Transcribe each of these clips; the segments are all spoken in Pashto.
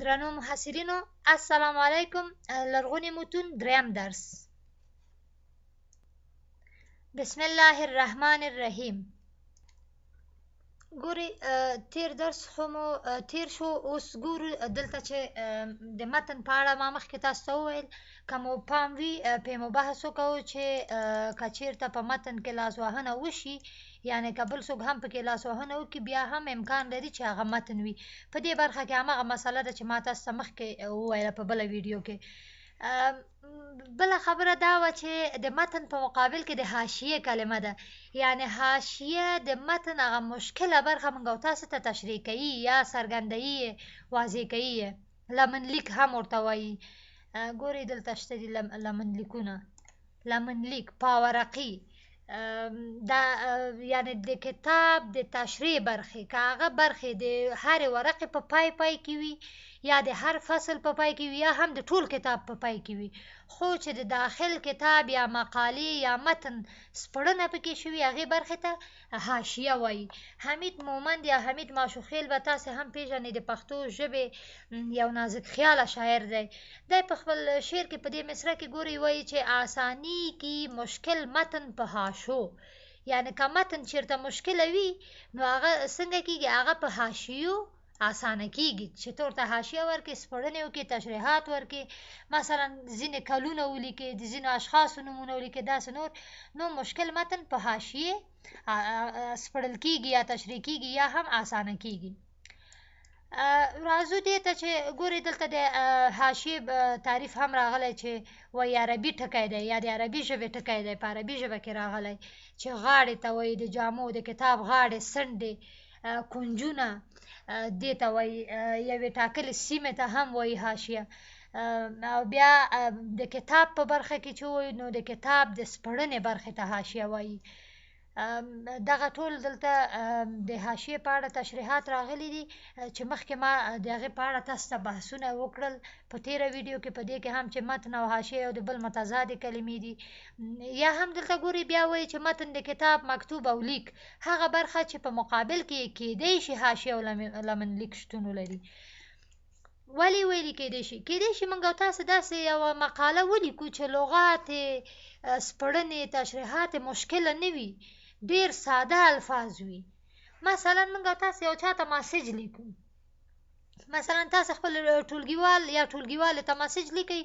درنو محصلینو السلام علیکم. لرغونی متون دریم درس. بسم الله الرحمن الرحیم. ګوري تیر درس خو مو تیر شو، اوس ګورو دلته چې د متن په اړه ما مخکې تاسو ته وویل، که مو پام وي پې مو بحث وکړو چې که چېرته په متن کې لاسوهنه وشي، یعنې که بل څوک هم پکې لاسوهنه وکړي، بیا هم امکان لري چې هغه متن وي. په دې برخه کې هماغه مسله ده چې ما تاسو ته مخکې وویله په بله ویډیو کې. بله خبره دا وه چې د متن په مقابل کې د حاشیې کلمه ده، یعنې حاشیه د متن هغه مشکله برخه موږ او تاسو ته تشریح کوي یا څرګندوي یې، واضح کوي یې. لمنلیک هم ورته وایي. ګورئ دلته شته دي لمنلیکونه. لمنلیک پاورقي دا یعنې د کتاب د تشریح برخې، که هغه برخې د هرې ورقې په پای کې وي، یا د هر فصل په پای کې وي، یا هم د ټول کتاب په پای کې وي، خو چې د داخل کتاب یا مقالې یا متن سپړنه پکې شوي، هغې برخې ته حاشیه وایي. حمید مومند یا حمید ماشوخېل به تاسې هم پېژنئ، د پښتو ژبې یو نازک خیاله شاعر دی. دی په خپل شعر کې په دې مصره کې ګورئ وایي چې آسانی کی مشکل متن په حاشو، یعنې که متن چېرته مشکله وي نو هغه څنګه کېږي، هغه په حاشیو اسانه کېږي چې ته ورته حاشیه ورکړې، سپړنې وکړې، تشریحات ورکړې، مثلا ځینې کلونه ولیکې، د ځینو اشخاصو نومونه ولیکې، داسې نور. نو مشکل متن په حاشیې سپړل کېږي یا تشریح کېږي یا هم اسانه کېږي. راځو دې ته چې ګورئ دلته د حاشیې تعریف هم راغلی چې وایي عربي ټکی دی یا د عربي ژبې ټکی دی، په عربي ژبه کې راغلی چې غاړې ته وایي، د جامو د کتاب غاړې، څنډې، کنجونه، دې ته وایي. یوې ټاکلې سیمې ته هم وایي حاشیه. او بیا د کتاب په برخه کې چې وایي نو د کتاب د سپړنې برخې ته حاشیه وایي. دغه ټول دلته د حاشیې په اړه تشریحات راغلي دي چې مخکې ما د هغې په اړه تاسو ته بحثونه وکړل په تېره ویډیو کې، په دې کې هم چې متن او حاشیه یو د بل متضادې کلمې دي. یا هم دلته ګورئ بیا وایي چې متن د کتاب مکتوب او لیک هغه برخه چې په مقابل کې یې کیدی شي حاشیه او لمنلیک شتون ولري. ولې ویلي کیدی شي؟ کیدی شي موږ او تاسو داسې یوه مقاله ولیکو چې لغات یې، سپړنې، تشریحات مشکله نه وي، ډېر ساده الفاظ وي. مثلا موږ او تاسو یو چاته مسیج لیکو، مثلا تاسو خپل ټولګیوال یا ټولګیوالې ته مسیج لیکئ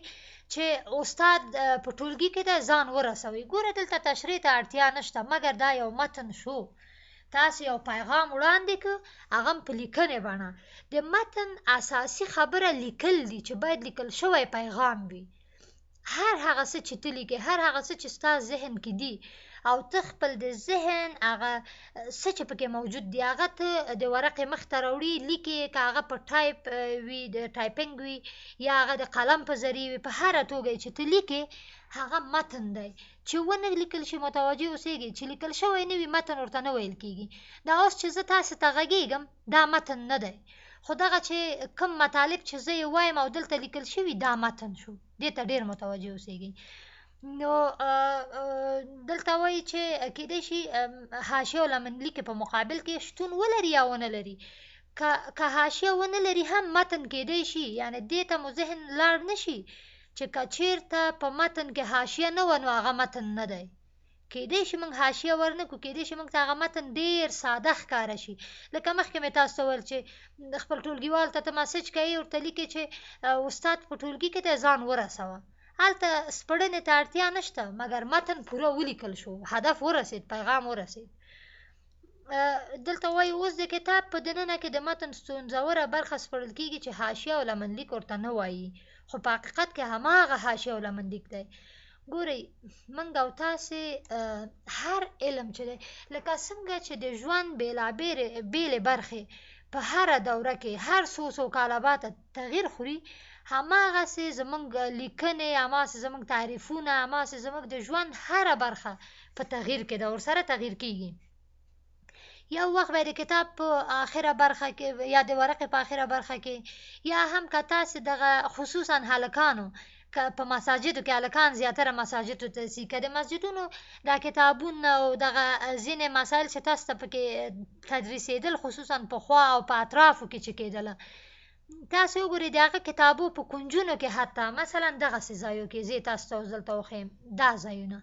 چې استاد په ټولګي کې دی، ځان ورسوئ. ګوره دلته تشریح ته اړتیا نشته، مګر دا یو متن شو، تاسو یو پیغام وړاندې کړ، هغه هم په لیکنې بڼه. د متن اساسي خبره لیکل دي چې باید لیکل شوی پیغام وي. هر هغه څه چې ته لیکې، هر هغه څه چې ستا ذهن کې دي، او ته خپل د ذهن هغه څه چې پکې موجود دي هغه ته د ورقې مخ ته راوړي، لیکې، که هغه په ټایپ وي، د ټایپنګ وي، یا هغه د قلم په ذریعې وي، په هره توګه چې ته لیکې هغه متن دی. چې ونه لیکل شي متوجه اوسېږي، چې لیکل شوی نه وي متن ورته نه ویل کېږي. دا اوس چې زه تاسو ته غږېږم دا متن نه دی، خو دغه چې کوم مطالب چې زه یې وایم او دلته لیکل شوي دا متن شو. دې ته ډېر متوجه اوسېږي. نو دلته وایي چې کیدی شي حاشیه او لمنلیک په مقابل کې شتون ولري یا ونه لري. که حاشیه ونه لري هم متن کیدی شي، یعنې دې ته مو ذهن لاړ نه شي چې که چېرته په متن کې حاشیه نه وه نو هغه متن نه دی. کیدی شي موږ حاشیه ورنه کړو، کیدی شي موږ ته هغه متن ډېر ساده ښکاره شي. لکه مخکې مې تاسو ته وویل چې خپل ټولګیوال ته مسیج کوې، ورته لیکې چې استاد په ټولګي کې دی، ځان ورسوه. هلته سپړنې ته اړتیا نشته، مګر متن پوره ولیکل شو، هدف ورسېد، پیغام ورسېد. دلته وایي اوس د کتاب په دننه کې د متن ستونزوره برخه سپړل کېږي چې حاشیه او لمنلیک ورته نه وایي، خو په حقیقت کې هماغه حاشیه او لمنلیک دی. ګورئ موږ او تاسې هر علم چې دی، لکه څنګه چې د ژوند بېلې برخې په هره دوره کې هر څو کاله بعده تغییر خوري، هماغسې زموږ لیکنې، هماغسې زموږ تعریفونه، هماغسې زموږ د ژوند هره برخه په تغییر کې ده، ورسره تغییر کېږي. یو وخت به د کتاب په آخره برخه کې یا د ورقې په آخره برخه کې، یا هم که تاسې دغه خصوصا هلکانو، که په مساجدو کې هلکان زیاتره مساجدو ته ځي، که د مسجدونو دا کتابونه او دغه ځینې مسایل چې تاسو ته پکې تدریسېدل، خصوصا پخوا او په اطرافو کې چې کېدله، تاسو وګورئ د هغه کتابو په کنجونو کې حتی مثلا دغسې ځایو کې زه تاسو ته اوس دلته وښیم دا ځایونه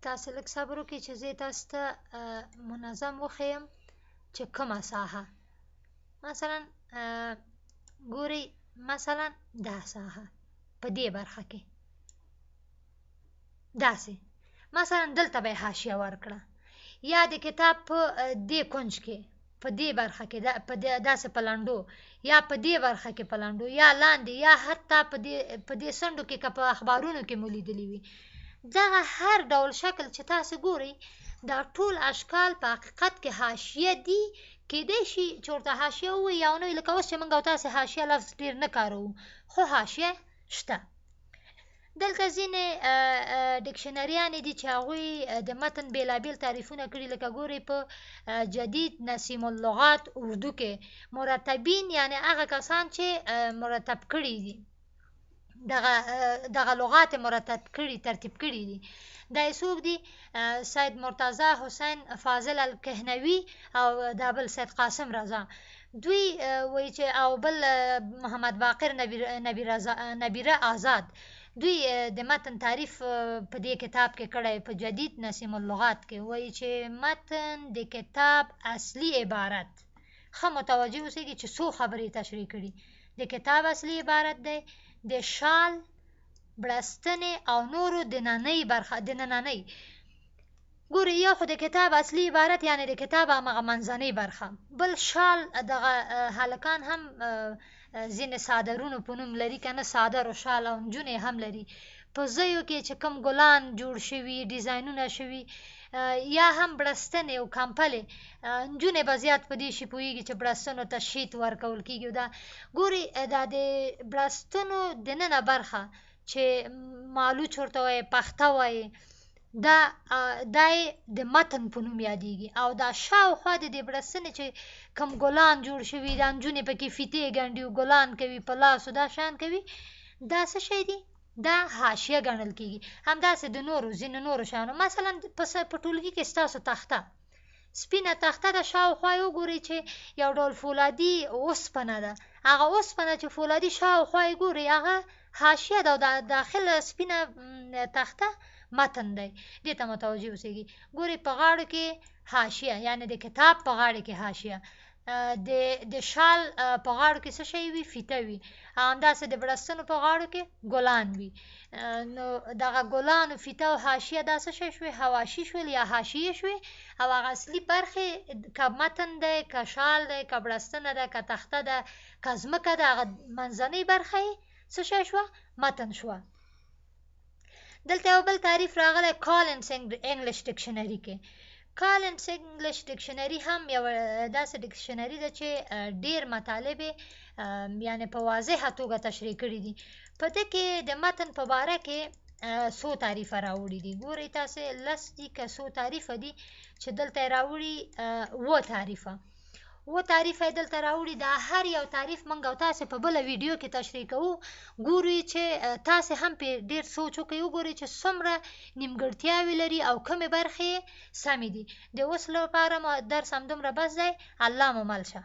تاسو لږ صبر وکړئ چې زه تاسو ته منظم وښیم چې کومه ساحه مثلا ګورئ مثلا دا ساحه په دې برخه کې داسې مثلا دلته به یې حاشیه ورکړه یا د کتاب په دې کنج کې په دې برخه کې په داسې په لنډو یا په دې برخه کې په لنډو یا لاندې یا حتی په دې څنډو کې که په اخبارونو کې مو لیدلي وي دغه هر ډول شکل چې تاسو ګورئ دا ټول اشکال په حقیقت کې حاشیه دي کیدای شي چې ورته حاشیه ووایي یا ونه وي لکه اوس چې موږ او تاسې حاشیه لفظ ډېر نه کاروو خو حاشیه شته دلته ځینې ډکشنریانې دي چې هغوی د متن بېلابېل تعریفونه کړي لکه ګورئ په جدید نسیم اللغات اردو کې مرتبین یعنی هغه کسان چې مرتب کړي دي دغه لغات مرتب کړي ترتیب کړي دي دا یې څوک دي سید مرتضی حسین فاضل الکهنوي او دا بل سید قاسم رضا دوی وایي چې او بل محمد باقر نبیره آزاد دوی د متن تعریف په دې کتاب کې کړی په جدید نسیم اللغات کې وایي چې متن د کتاب اصلي عبارت ښه متوجه اوسئ چې څو خبرې تشریح کړي د کتاب اصلي عبارت دی د شال بړستنې او نورو دنننۍ ګورئ یو خو د کتاب اصلي عبارت یعنی د کتاب همغه منځنۍ برخه بل شال دغه هلکان هم ځینې صادرونو په نوم لري که نه صادر و شال او نجونې هم لري په ځایو کې چې کوم ګلان جوړ شوي ډیزاینونه شوي یا هم بړستنې او کمپلې نجونې به زیات په دې شي پوهېږي چې بړستنو ته شیت ورکول کېږي دا ګورئ دا د بړستنو دننه برخه چې مالوچ ورته وایي پخته وایي دا یې د متن په نوم یادېږي او دا شاوخوا د دې بړستنې چې کوم ګلان جوړ شوي دا نجونې پکې فیتې ګنډي او ګلان کوي په لاسو دا شیان کوي دا څه شی دي دا حاشیه ګڼل کېږي همداسې د ځینو نورو شیانو مثلا په ټولګي کې ستاسو تخته سپینه تخته ده شاوخوا یې وګورئ چې یو ډول فولادي اوسپنه ده هغه اوسپنه چې فولادي شاوخوا یې ګورئ هغه حاشیه ده او داخله سپینه تخته متن دی دې ته متوجه اوسئ ګورئ په غاړو کې حاشیه یعنی د کتاب په غاړه کې حاشیه د شال په غاړو کې څه شی وي فیته وي همداسې د بړستنو په غاړو کې ګلان وي نو دغه ګلانو فیته او حاشیه دا څه شی شوې حواشي شول یا حاشیې شوې او هغه اصلي برخې که متن دی که شال دی که بړستنه ده که تخته ده که ځمکه ده هغه منځنۍ برخه یې څه شی شوه متن شوه دلته یو بل تعریف راغلی کالنز انګلیش ډکشنري کې کالنز انګلیش ډکشنري هم یو داسې ډکشنري ده چې ډېر مطالب یعنی په واضحه توګه تشریح کړي دي په دې کې د متن په باره کې څو تعریفه راوړي دي ګورئ تاسې لس دي که څو تعریفه دي چې دلته یې راوړي اووه تعریفه تعریف یې دلته راوړي دا هر یو تعریف موږ او تاسې په بله ویډیو کې تشریح کوو ګورئ چې تاسې هم پرې ډېر سوچ وکړئ وګورئ چې څومره نیمګړتیاوې لري او کومې برخې یې سمې دي د اوس لپاره درس همدومره بس دی الله مو مل شه